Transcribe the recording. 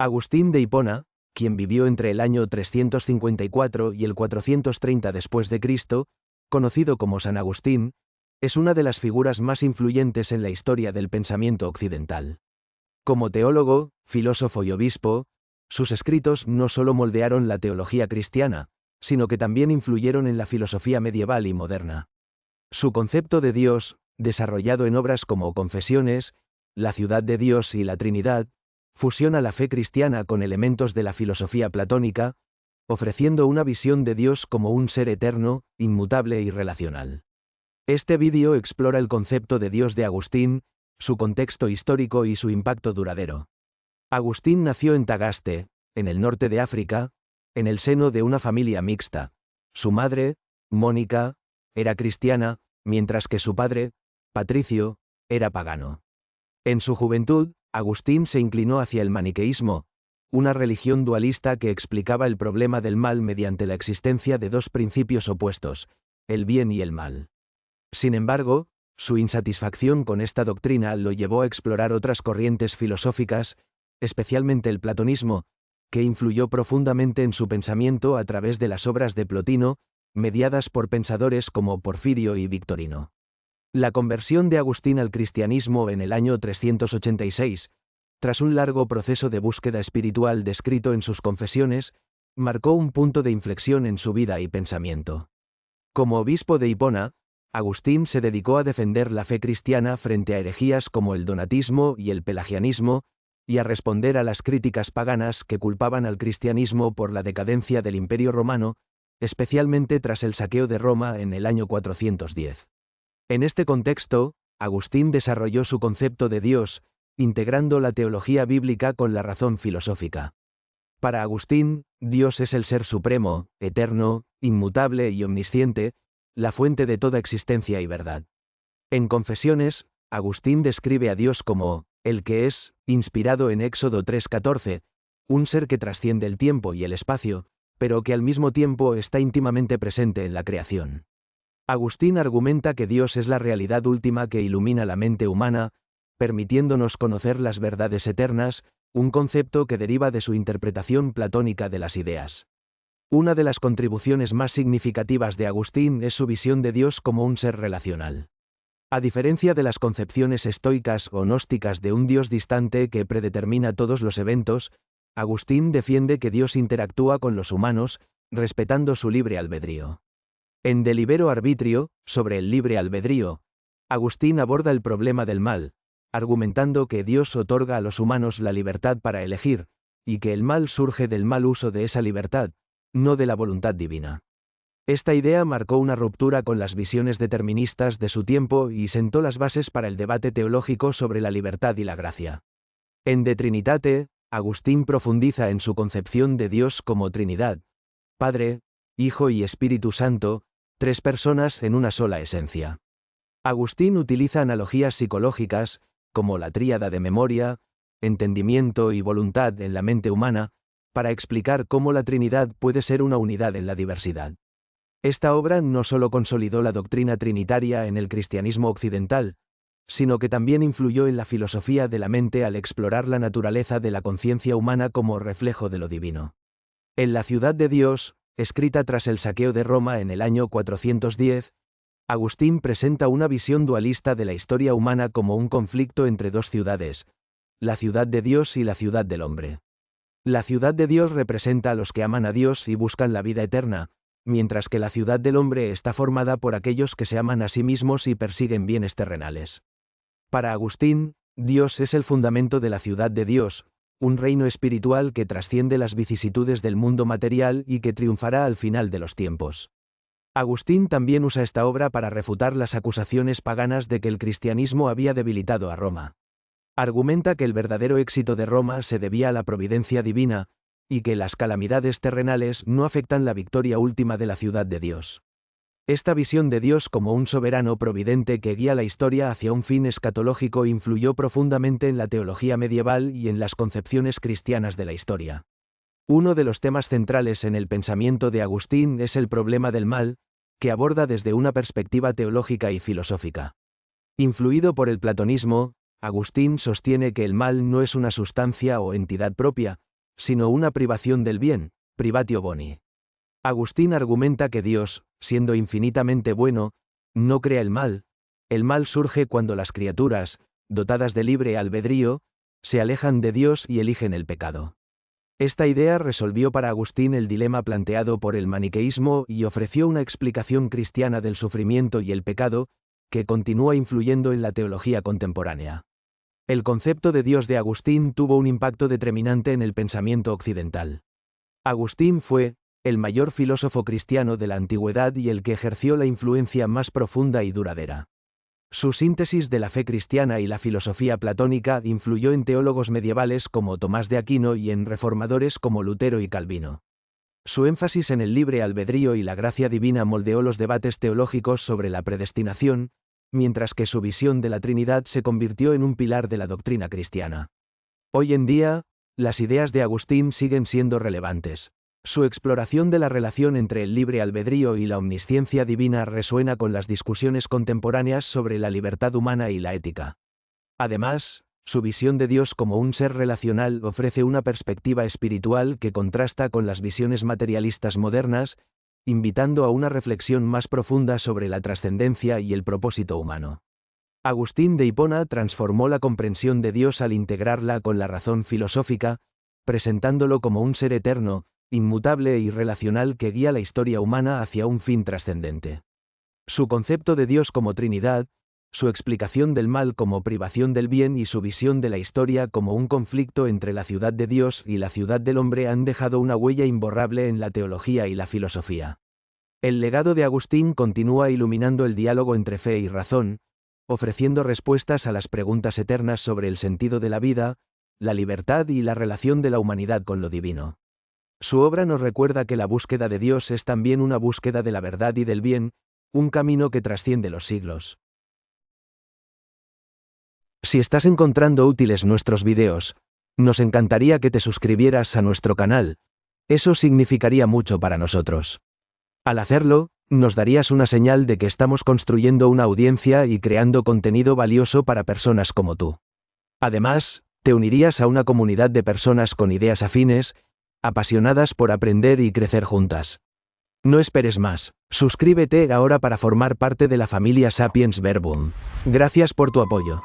Agustín de Hipona, quien vivió entre el año 354 y el 430 después de Cristo, conocido como San Agustín, es una de las figuras más influyentes en la historia del pensamiento occidental. Como teólogo, filósofo y obispo, sus escritos no solo moldearon la teología cristiana, sino que también influyeron en la filosofía medieval y moderna. Su concepto de Dios, desarrollado en obras como Confesiones, La ciudad de Dios y la Trinidad, fusiona la fe cristiana con elementos de la filosofía platónica, ofreciendo una visión de Dios como un ser eterno, inmutable y relacional. Este vídeo explora el concepto de Dios de Agustín, su contexto histórico y su impacto duradero. Agustín nació en Tagaste, en el norte de África, en el seno de una familia mixta. Su madre, Mónica, era cristiana, mientras que su padre, Patricio, era pagano. En su juventud, Agustín se inclinó hacia el maniqueísmo, una religión dualista que explicaba el problema del mal mediante la existencia de dos principios opuestos, el bien y el mal. Sin embargo, su insatisfacción con esta doctrina lo llevó a explorar otras corrientes filosóficas, especialmente el platonismo, que influyó profundamente en su pensamiento a través de las obras de Plotino, mediadas por pensadores como Porfirio y Victorino. La conversión de Agustín al cristianismo en el año 386, tras un largo proceso de búsqueda espiritual descrito en sus Confesiones, marcó un punto de inflexión en su vida y pensamiento. Como obispo de Hipona, Agustín se dedicó a defender la fe cristiana frente a herejías como el donatismo y el pelagianismo, y a responder a las críticas paganas que culpaban al cristianismo por la decadencia del Imperio Romano, especialmente tras el saqueo de Roma en el año 410. En este contexto, Agustín desarrolló su concepto de Dios, integrando la teología bíblica con la razón filosófica. Para Agustín, Dios es el ser supremo, eterno, inmutable y omnisciente, la fuente de toda existencia y verdad. En Confesiones, Agustín describe a Dios como el que es, inspirado en Éxodo 3:14, un ser que trasciende el tiempo y el espacio, pero que al mismo tiempo está íntimamente presente en la creación. Agustín argumenta que Dios es la realidad última que ilumina la mente humana, permitiéndonos conocer las verdades eternas, un concepto que deriva de su interpretación platónica de las ideas. Una de las contribuciones más significativas de Agustín es su visión de Dios como un ser relacional. A diferencia de las concepciones estoicas o gnósticas de un Dios distante que predetermina todos los eventos, Agustín defiende que Dios interactúa con los humanos, respetando su libre albedrío. En De Libero Arbitrio, sobre el libre albedrío, Agustín aborda el problema del mal, argumentando que Dios otorga a los humanos la libertad para elegir, y que el mal surge del mal uso de esa libertad, no de la voluntad divina. Esta idea marcó una ruptura con las visiones deterministas de su tiempo y sentó las bases para el debate teológico sobre la libertad y la gracia. En De Trinitate, Agustín profundiza en su concepción de Dios como Trinidad, Padre, Hijo y Espíritu Santo, tres personas en una sola esencia. Agustín utiliza analogías psicológicas, como la tríada de memoria, entendimiento y voluntad en la mente humana, para explicar cómo la Trinidad puede ser una unidad en la diversidad. Esta obra no solo consolidó la doctrina trinitaria en el cristianismo occidental, sino que también influyó en la filosofía de la mente al explorar la naturaleza de la conciencia humana como reflejo de lo divino. En La ciudad de Dios, escrita tras el saqueo de Roma en el año 410, Agustín presenta una visión dualista de la historia humana como un conflicto entre dos ciudades, la ciudad de Dios y la ciudad del hombre. La ciudad de Dios representa a los que aman a Dios y buscan la vida eterna, mientras que la ciudad del hombre está formada por aquellos que se aman a sí mismos y persiguen bienes terrenales. Para Agustín, Dios es el fundamento de la ciudad de Dios, un reino espiritual que trasciende las vicisitudes del mundo material y que triunfará al final de los tiempos. Agustín también usa esta obra para refutar las acusaciones paganas de que el cristianismo había debilitado a Roma. Argumenta que el verdadero éxito de Roma se debía a la providencia divina, y que las calamidades terrenales no afectan la victoria última de la ciudad de Dios. Esta visión de Dios como un soberano providente que guía la historia hacia un fin escatológico influyó profundamente en la teología medieval y en las concepciones cristianas de la historia. Uno de los temas centrales en el pensamiento de Agustín es el problema del mal, que aborda desde una perspectiva teológica y filosófica. Influido por el platonismo, Agustín sostiene que el mal no es una sustancia o entidad propia, sino una privación del bien, privatio boni. Agustín argumenta que Dios, siendo infinitamente bueno, no crea el mal surge cuando las criaturas, dotadas de libre albedrío, se alejan de Dios y eligen el pecado. Esta idea resolvió para Agustín el dilema planteado por el maniqueísmo y ofreció una explicación cristiana del sufrimiento y el pecado, que continúa influyendo en la teología contemporánea. El concepto de Dios de Agustín tuvo un impacto determinante en el pensamiento occidental. Agustín fue el mayor filósofo cristiano de la antigüedad y el que ejerció la influencia más profunda y duradera. Su síntesis de la fe cristiana y la filosofía platónica influyó en teólogos medievales como Tomás de Aquino y en reformadores como Lutero y Calvino. Su énfasis en el libre albedrío y la gracia divina moldeó los debates teológicos sobre la predestinación, mientras que su visión de la Trinidad se convirtió en un pilar de la doctrina cristiana. Hoy en día, las ideas de Agustín siguen siendo relevantes. Su exploración de la relación entre el libre albedrío y la omnisciencia divina resuena con las discusiones contemporáneas sobre la libertad humana y la ética. Además, su visión de Dios como un ser relacional ofrece una perspectiva espiritual que contrasta con las visiones materialistas modernas, invitando a una reflexión más profunda sobre la trascendencia y el propósito humano. Agustín de Hipona transformó la comprensión de Dios al integrarla con la razón filosófica, presentándolo como un ser eterno, inmutable y relacional que guía la historia humana hacia un fin trascendente. Su concepto de Dios como Trinidad, su explicación del mal como privación del bien y su visión de la historia como un conflicto entre la ciudad de Dios y la ciudad del hombre han dejado una huella imborrable en la teología y la filosofía. El legado de Agustín continúa iluminando el diálogo entre fe y razón, ofreciendo respuestas a las preguntas eternas sobre el sentido de la vida, la libertad y la relación de la humanidad con lo divino. Su obra nos recuerda que la búsqueda de Dios es también una búsqueda de la verdad y del bien, un camino que trasciende los siglos. Si estás encontrando útiles nuestros videos, nos encantaría que te suscribieras a nuestro canal. Eso significaría mucho para nosotros. Al hacerlo, nos darías una señal de que estamos construyendo una audiencia y creando contenido valioso para personas como tú. Además, te unirías a una comunidad de personas con ideas afines, apasionadas por aprender y crecer juntas. No esperes más, suscríbete ahora para formar parte de la familia Sapiens Verbum. Gracias por tu apoyo.